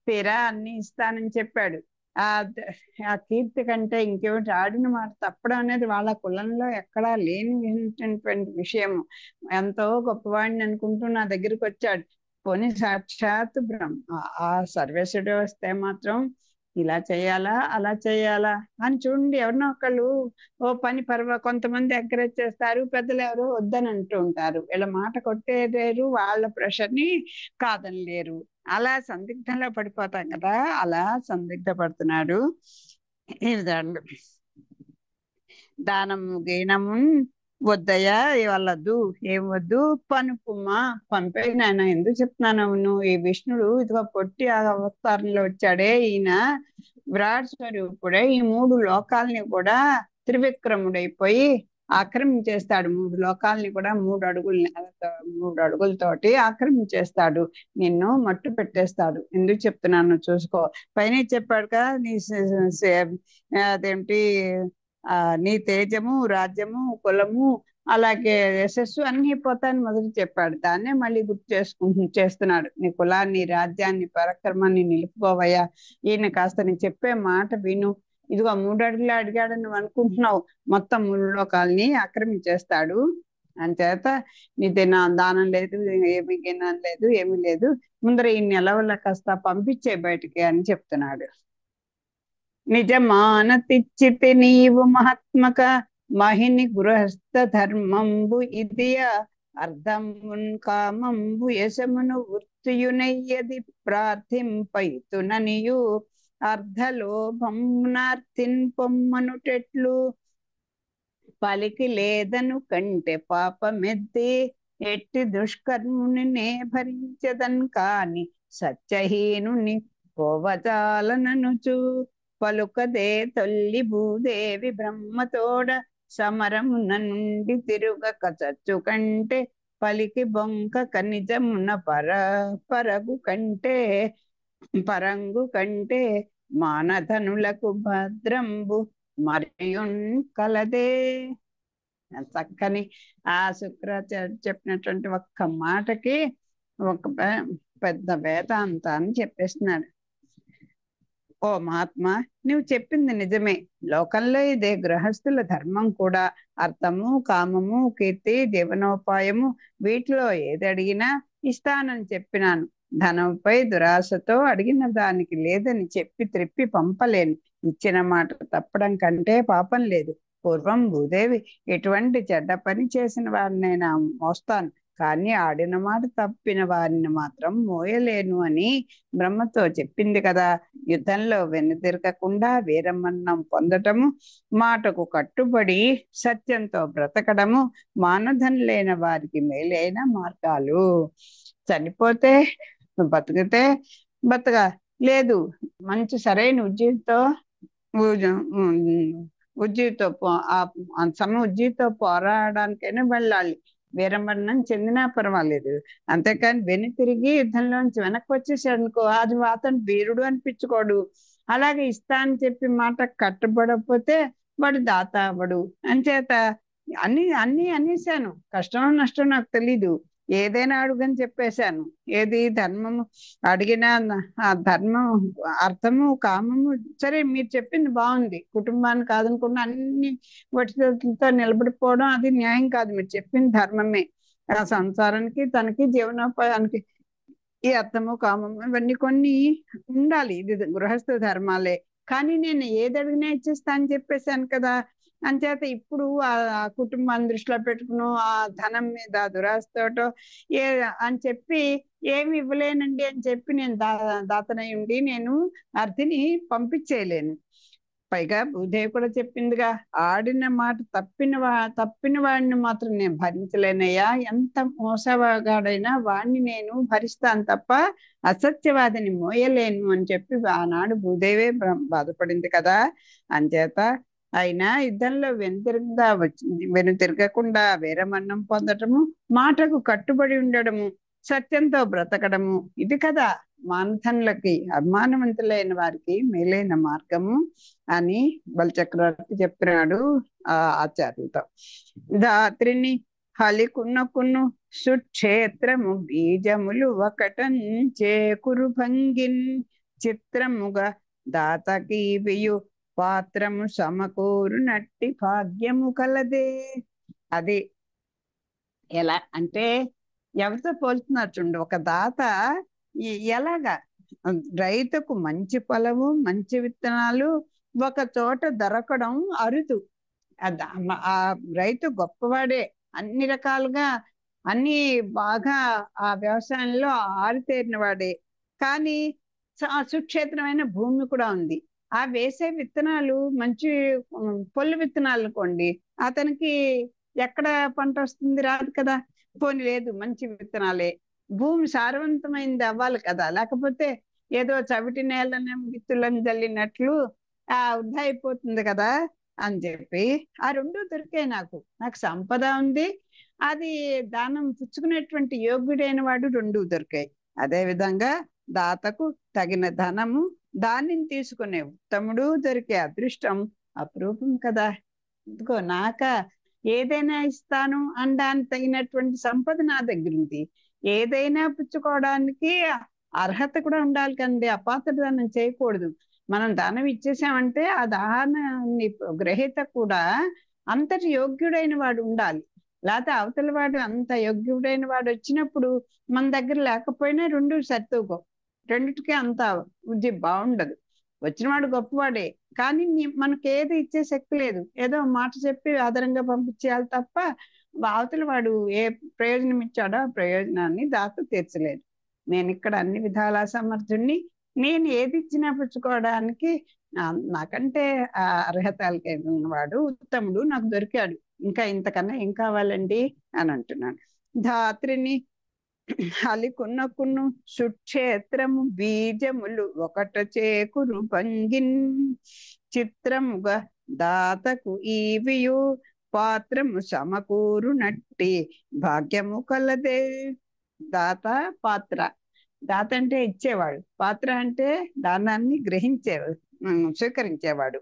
తీరా అన్ని ఇస్తానని చెప్పాడు. ఆ కీర్తి కంటే ఇంకేమిటి, ఆడిన మాట తప్పడం అనేది వాళ్ళ కులంలో ఎక్కడా లేనిటువంటి విషయము. ఎంతో గొప్పవాడిని అనుకుంటూ నా దగ్గరికి వచ్చాడు. పోనీ సాక్షాత్ ఆ సర్వేశ్వరుడు వస్తే మాత్రం ఇలా చేయాలా అలా చేయాలా అని చూడండి. ఎవరినో ఒకళ్ళు ఓ పని కొంతమంది ఎంకరేజ్ చేస్తారు, పెద్దలు ఎవరో వద్దని అంటూ ఉంటారు. వీళ్ళ మాట కొట్టేలేరు, వాళ్ళ ప్రెషర్ని కాదనలేరు. అలా సందిగ్ధంలో పడిపోతాం కదా, అలా సందిగ్ధ పడుతున్నాడు. ఈ విధంగా దానము గీనము వద్దయ్యా, వాళ్ళొద్దు, ఏం వద్దు, పనుపుమా, పంపే నాయన. ఎందుకు చెప్తున్నాను, నువ్వు ఈ విష్ణుడు ఇదిగో పొట్టి అవతారంలో వచ్చాడే, ఈయన విరాట్ స్వరూపుడే ఈ 3 లోకాలని కూడా త్రివిక్రముడైపోయి ఆక్రమించేస్తాడు. 3 లోకాలని కూడా 3 అడుగులతోటి ఆక్రమించేస్తాడు. నిన్ను మట్టు పెట్టేస్తాడు. ఎందుకు చెప్తున్నాను చూసుకో. పైన చెప్పాడు కదా, అదేంటి నీ తేజము, రాజ్యము, కులము, అలాగే యశస్సు అన్ని పోతాన్ని మొదలు చెప్పాడు. దాన్నే మళ్ళీ గుర్తు చేస్తున్నాడు. నీ కులాన్ని, రాజ్యాన్ని, పరాక్రమాన్ని నిలుపుకోవయ్యా. ఈయన కాస్త నేను చెప్పే మాట విను. ఇదిగో 3 అడుగులు అడిగాడని నువ్వు అనుకుంటున్నావు, మొత్తం 3 లోకాలని ఆక్రమించేస్తాడు. అంచేత నీది నా దానం లేదు, ఏమి గినం లేదు, ఏమీ లేదు. ముందర ఈ నెలవల్ల కాస్త పంపించే బయటికి అని చెప్తున్నాడు. నిజమానతిచ్చితి నీవు మహాత్మక మహిని గృహస్థ ధర్మంబు ఇదియ అర్ధమున్ కామంబు యశమును వృత్తియునయ్యది ప్రార్థింపైతుననియు అర్ధలోభమునార్తిన్ పొమ్మనుటెట్లు పలికి లేదను కంటే పాపమెద్ది ఎట్టి దుష్కర్ముని నే భరించదన్ కాని సత్యహీనుని పోవజాలననుచు పలుకదే తొల్లి భూదేవి బ్రహ్మతోడ సమరమున నుండి తిరుగక చచ్చు కంటే పలికి బొంక కనిజమున పరంగు కంటే మానధనులకు భద్రంబు మరియున్ కలదే. చక్కని ఆ శుక్రాచార్య చెప్పినటువంటి ఒక్క మాటకి ఒక పెద్ద వేదాంతాన్ని చెప్పేస్తున్నాడు. ఓ మహాత్మా, నువ్వు చెప్పింది నిజమే. లోకంలో ఇదే గృహస్థుల ధర్మం కూడా. అర్థము, కామము, కీర్తి, జీవనోపాయము వీటిలో ఏది అడిగినా ఇస్తానని చెప్పినాను. ధనంపై దురాశతో అడిగిన దానికి లేదని చెప్పి త్రిప్పి పంపలేను. ఇచ్చిన మాట తప్పడం కంటే పాపం లేదు. పూర్వం భూదేవి ఎటువంటి చెడ్డ పని చేసిన వారినైనా మోస్తాను, కానీ ఆడిన మాట తప్పిన వారిని మాత్రం మోయలేను అని బ్రహ్మతో చెప్పింది కదా. యుద్ధంలో వెనుదిరగకుండా వీరమరణం పొందటము, మాటకు కట్టుబడి సత్యంతో బ్రతకడము మానధనులైన వారికి మేలైన మార్గాలు. చనిపోతే బతికితే బతక లేదు, మంచి సరైన ఉజ్జీవితో ఉజ్జీవితో పోరాడడానికైనా వెళ్ళాలి. వీరమరణం చెందినా పర్వాలేదు, అంతేకాని వెను తిరిగి యుద్ధంలోంచి వెనక్కి వచ్చేసాడు అనుకో, అది అతను వీరుడు అనిపించుకోడు. అలాగే ఇస్తా అని చెప్పి మాట కట్టుబడకపోతే వాడు దాత అవ్వడు. అంచేత అన్ని అన్ని అనేసాను, కష్టం నష్టం నాకు తెలీదు, ఏదైనా అడుగని చెప్పేశాను. ఏది ధర్మము అడిగినా ఆ ధర్మం, అర్థము, కామము సరే మీరు చెప్పింది బాగుంది. కుటుంబాన్ని కాదనుకున్న అన్ని వాటితో నిలబడిపోవడం అది న్యాయం కాదు. మీరు చెప్పింది ధర్మమే. ఆ సంసారానికి తనకి జీవనోపాయానికి ఈ అర్థము, కామము ఇవన్నీ కొన్ని ఉండాలి. ఇది గృహస్థ ధర్మాలే. కానీ నేను ఏది అడిగినా ఇచ్చేస్తా అని చెప్పేశాను కదా. అంచేత ఇప్పుడు ఆ కుటుంబాన్ని దృష్టిలో పెట్టుకును, ఆ ధనం మీద దురాస్తోటో ఏ అని చెప్పి ఏమి ఇవ్వలేనండి అని చెప్పి నేను దాతనై ఉండి నేను అర్థిని పంపించేయలేను. పైగా భూదేవి కూడా చెప్పిందిగా, ఆడిన మాట తప్పిన వాడిని మాత్రం నేను భరించలేనయ్యా. ఎంత మోసగాడైనా వాడిని నేను భరిస్తాను తప్ప అసత్యవాదిని మోయలేను అని చెప్పి ఆనాడు భూదేవే బాధపడింది కదా. అంచేత అయినా యుద్ధంలో వెనుతిరగకుండా వీరమరణం పొందటము, మాటకు కట్టుబడి ఉండడము, సత్యంతో బ్రతకడము, ఇది కదా మానధనులకి, అభిమానవంతులైన వారికి మేలైన మార్గము అని బలిచక్రవర్తి చెప్తున్నాడు ఆ ఆచార్యులతో. ధాత్రిని హలికున్నకును సుక్షేత్రము బీజములు ఒకటం చేకురు భంగిన్, చిత్రముగా దాతకీవియు పాత్రము సమకూరు నట్టి భాగ్యము కలదే. అది ఎలా అంటే ఎవరితో పోల్చున్నారు చూడండి. ఒక దాత ఎలాగా రైతుకు మంచి పొలము, మంచి విత్తనాలు ఒక చోట దొరకడం అరుదు. ఆ రైతు గొప్పవాడే, అన్ని రకాలుగా అన్ని బాగా ఆ వ్యవసాయంలో ఆరితేరిన వాడే. కానీ సుక్షేత్రమైన భూమి కూడా ఉంది. ఆ వేసే విత్తనాలు మంచి పొల్లు విత్తనాలు అనుకోండి, అతనికి ఎక్కడ పంట వస్తుంది? రాదు కదా. పోనీ లేదు, మంచి విత్తనాలే, భూమి సారవంతమైంది అవ్వాలి కదా. లేకపోతే ఏదో చవిటి నేలని విత్తులను జల్లినట్లు వృధా అయిపోతుంది కదా అని చెప్పి ఆ రెండు దొరికాయి. నాకు సంపద ఉంది, అది దానం పుచ్చుకునేటువంటి యోగ్యుడైన వాడు, రెండు దొరికాయి. అదే విధంగా దాతకు తగిన ధనము, దానిని తీసుకునే ఉత్తముడు దొరికే అదృష్టం అపురూపం కదా. ఇదిగో నాక ఏదైనా ఇస్తాను అనడానికి తగినటువంటి సంపద నా దగ్గర ఉంది. ఏదైనా పుచ్చుకోవడానికి అర్హత కూడా ఉండాలి కండి, అపాత్రదానం చేయకూడదు. మనం దానం ఇచ్చేసామంటే ఆ దానాన్ని గ్రహీత కూడా అంతటి యోగ్యుడైన వాడు ఉండాలి. లేకపోతే అవతల వాడు అంత యోగ్యుడైన వాడు వచ్చినప్పుడు మన దగ్గర లేకపోయినా రెండు సర్దుకో, రెండిటికి అంత బుద్ధి బాగుండదు. వచ్చినవాడు గొప్పవాడే, కానీ మనకి ఏది ఇచ్చే శక్తి లేదు. ఏదో మాట చెప్పి ఆదరంగా పంపించేయాలి తప్ప అవతల వాడు ఏ ప్రయోజనం ఇచ్చాడో ఆ ప్రయోజనాన్ని దాత తీర్చలేదు. నేను ఇక్కడ అన్ని విధాల సమర్థుణ్ణి, నేను ఏది ఇచ్చినా పుచ్చుకోవడానికి నాకంటే ఆ అర్హత వాడు ఉత్తముడు నాకు దొరికాడు. ఇంకా ఇంతకన్నా ఏం కావాలండి అని అంటున్నాను. ధాత్రిని హలికున్నకును సుక్షేత్రము బీజములు ఒకట చేకురు భంగిన్, చిత్రముగా దాతకు ఈవియు పాత్రము సమకూరు నట్టి భాగ్యము కలదే. దాత, పాత్ర. దాత అంటే ఇచ్చేవాడు, పాత్ర అంటే దానాన్ని స్వీకరించేవాడు.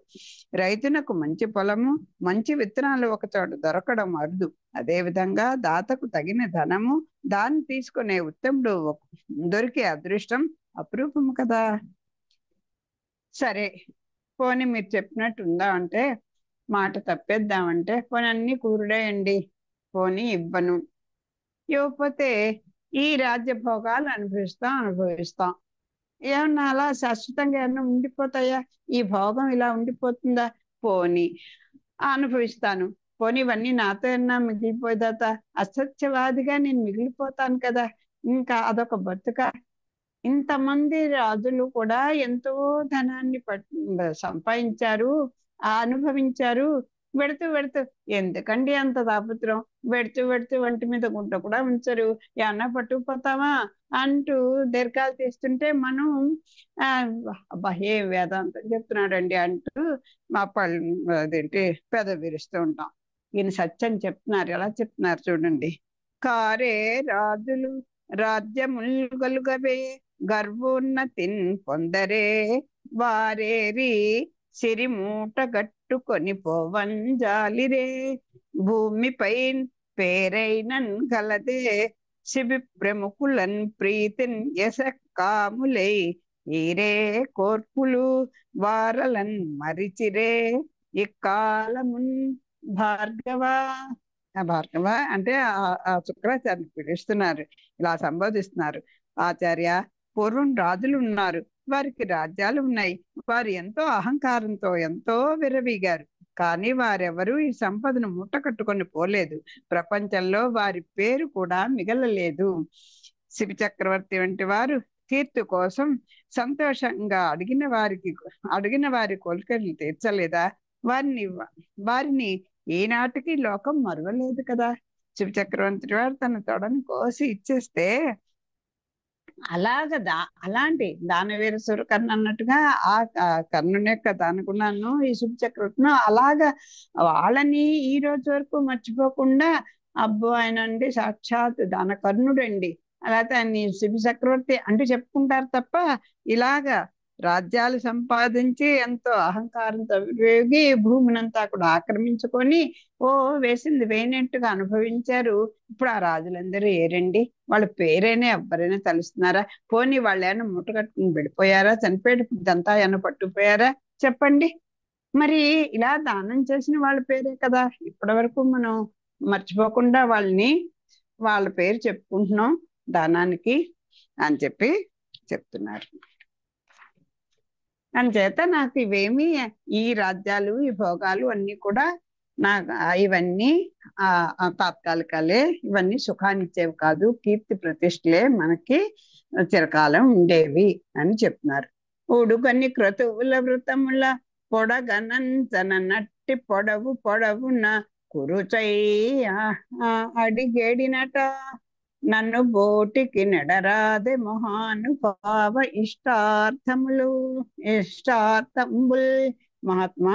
రైతునకు మంచి పొలము, మంచి విత్తనాలు ఒక చోట దొరకడం అరుదు. అదే విధంగా దాతకు తగిన ధనము, దాన్ని తీసుకునే ఉత్తముడు దొరికే అదృష్టం అపురూపము కదా. సరే, పోనీ మీరు చెప్పినట్టు ఉందా అంటే, మాట తప్పేద్దామంటే, పోనీ అన్ని కూరుడేయండి, పోనీ ఇవ్వను. ఇవ్వకపోతే ఈ రాజ్య భోగాలు అనుభవిస్తాం. ఏమన్నా అలా శాశ్వతంగా ఏమన్నా ఉండిపోతాయా? ఈ భోగం ఇలా ఉండిపోతుందా? పోనీ అనుభవిస్తాను. పోనీ ఇవన్నీ నాతో ఏమన్నా మిగిలిపోయేదాత? అసత్యవాదిగా నేను మిగిలిపోతాను కదా, ఇంకా అదొక బతుక? ఇంతమంది రాజులు కూడా ఎంతో ధనాన్ని సంపాదించారు, అనుభవించారు. వెడుతూ వెడుతూ ఎందుకండి అంత తాపత్రం? వెడుతూ వెడుతూ వంటి మీద గుంట కూడా ఉంచరు, ఏమన్నా పట్టుకుపోతామా అంటూ దీర్ఘాలు తీస్తుంటే మనం ఆ అబ్బా ఏ వేదాంతం చెప్తున్నాడండి అంటూ మా పళ్ళు అదేంటి పెద విరుస్తూ ఉంటాం. ఈయన సత్యం చెప్తున్నారు, ఎలా చెప్తున్నారు చూడండి. కారే రాజులు రాజ్యముల్ గలుగవే, గర్వోన్నతిన్ పొందరే, వారేరి సిరిమూట గట్టుకొని పోవంజాలిరే, భూమిపై పేరైనన్ గలదే, శిబి ప్రముఖులన్ ప్రీతిన్ యశకాములై, ఈరే కోర్పులు వారలన్ మరిచిరే, ఇక్కాలమున్ భార్గవ. ఆ భార్గవ అంటే ఆ శుక్రాచార్య పిలుస్తున్నారు, ఇలా సంబోధిస్తున్నారు. ఆచార్య, పూర్వం రాజులు ఉన్నారు, వారికి రాజ్యాలు ఉన్నాయి, వారు ఎంతో అహంకారంతో ఎంతో విర్రవీగారు. కానీ వారెవరూ ఈ సంపదను మూట కట్టుకొని పోలేదు. ప్రపంచంలో వారి పేరు కూడా మిగలలేదు. శిబి చక్రవర్తి వంటి వారు కీర్తి కోసం సంతోషంగా అడిగిన వారి కోరికలు తీర్చలేదా? వారిని ఈనాటికి లోకం మరవలేదు కదా. శివ చక్రవర్తి వారు తన తొడని కోసి ఇచ్చేస్తే అలాంటి దానవీర కర్ణ అన్నట్టుగా ఆ కర్ణుని యొక్క దానగుణాలను ఈ శివ చక్రవర్తిను అలాగా వాళ్ళని ఈ రోజు వరకు మర్చిపోకుండా, అబ్బో ఆయన అండి సాక్షాత్ దాన కర్ణుడండి, అలాగే ఆయన శివ చక్రవర్తి అంటూ చెప్పుకుంటారు తప్ప, ఇలాగా రాజ్యాలు సంపాదించి ఎంతో అహంకారంతో విరిగి భూమినంతా కూడా ఆక్రమించుకొని వేసింది వేయినట్టుగా అనుభవించారు. ఇప్పుడు ఆ రాజులందరూ ఏరండి? వాళ్ళ పేరైనా ఎవరైనా తలుస్తున్నారా? పోనీ వాళ్ళు ఏమైనా మూట కట్టుకుని వెళ్ళిపోయారా? చనిపోయేటప్పుడు ఇదంతా ఏమైనా పట్టుకుపోయారా? చెప్పండి. మరి ఇలా దానం చేసిన వాళ్ళ పేరే కదా ఇప్పటి వరకు మనం మర్చిపోకుండా వాళ్ళ పేరు చెప్పుకుంటున్నాం దానానికి అని చెప్పి చెప్తున్నారు. అందుచేత నాకు ఇవేమి ఈ రాజ్యాలు ఈ భోగాలు అన్ని కూడా ఇవన్నీ తాత్కాలికాలే, ఇవన్నీ సుఖాన్నిచ్చేవి కాదు, కీర్తి ప్రతిష్టలే మనకి చిరకాలం ఉండేవి అని చెప్తున్నారు. ఉడుగని క్రతువుల వృతముల పొడగనంచనట్టి పొడవున కురుచై అడిగేడినట, నన్ను బోటికి నెడరాదే మహానుభావ ఇష్టార్థంబుల్. మహాత్మా,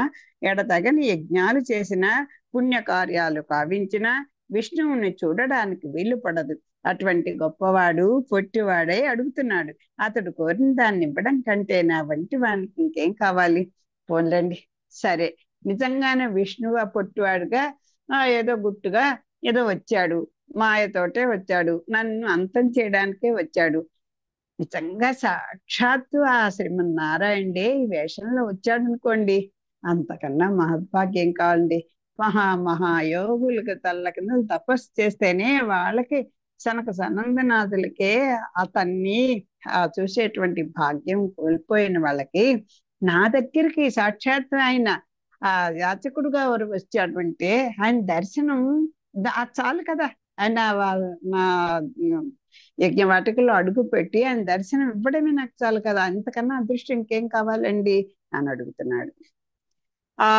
ఎడతగని యజ్ఞాలు చేసిన, పుణ్యకార్యాలు కావించిన విష్ణువుని చూడడానికి వీలు పడదు. అటువంటి గొప్పవాడు పొట్టివాడై అడుగుతున్నాడు. అతడు కోరిన దాన్ని ఇవ్వడం కంటే నా వంటి వానికి ఇంకేం కావాలి? పోన్లండి, సరే, నిజంగానే విష్ణువు ఆ పొట్టివాడుగా ఏదో గుట్టుగా ఏదో వచ్చాడు, మాయతోటే వచ్చాడు, నన్ను అంతం చేయడానికే వచ్చాడు. నిజంగా సాక్షాత్తు ఆ శ్రీమన్నారాయణుడే ఈ వేషంలో వచ్చాడు అనుకోండి, అంతకన్నా మహద్భాగ్యం కావాలండి. మహాయోగులకు తల్ల కింద తపస్సు చేస్తేనే వాళ్ళకి సనందనాథులకే అతన్ని చూసేటువంటి భాగ్యం కోల్పోయిన వాళ్ళకి నా దగ్గరికి సాక్షాత్తు ఆయన యాచకుడుగా వచ్చాడంటే ఆయన దర్శనం చాలు కదా. ఆయన నా యజ్ఞవాటికలో అడుగు పెట్టి ఆయన దర్శనం ఇవ్వడమే నాకు చాలు కదా, అంతకన్నా అదృష్టం ఇంకేం కావాలండి అని అడుగుతున్నాడు. ఆ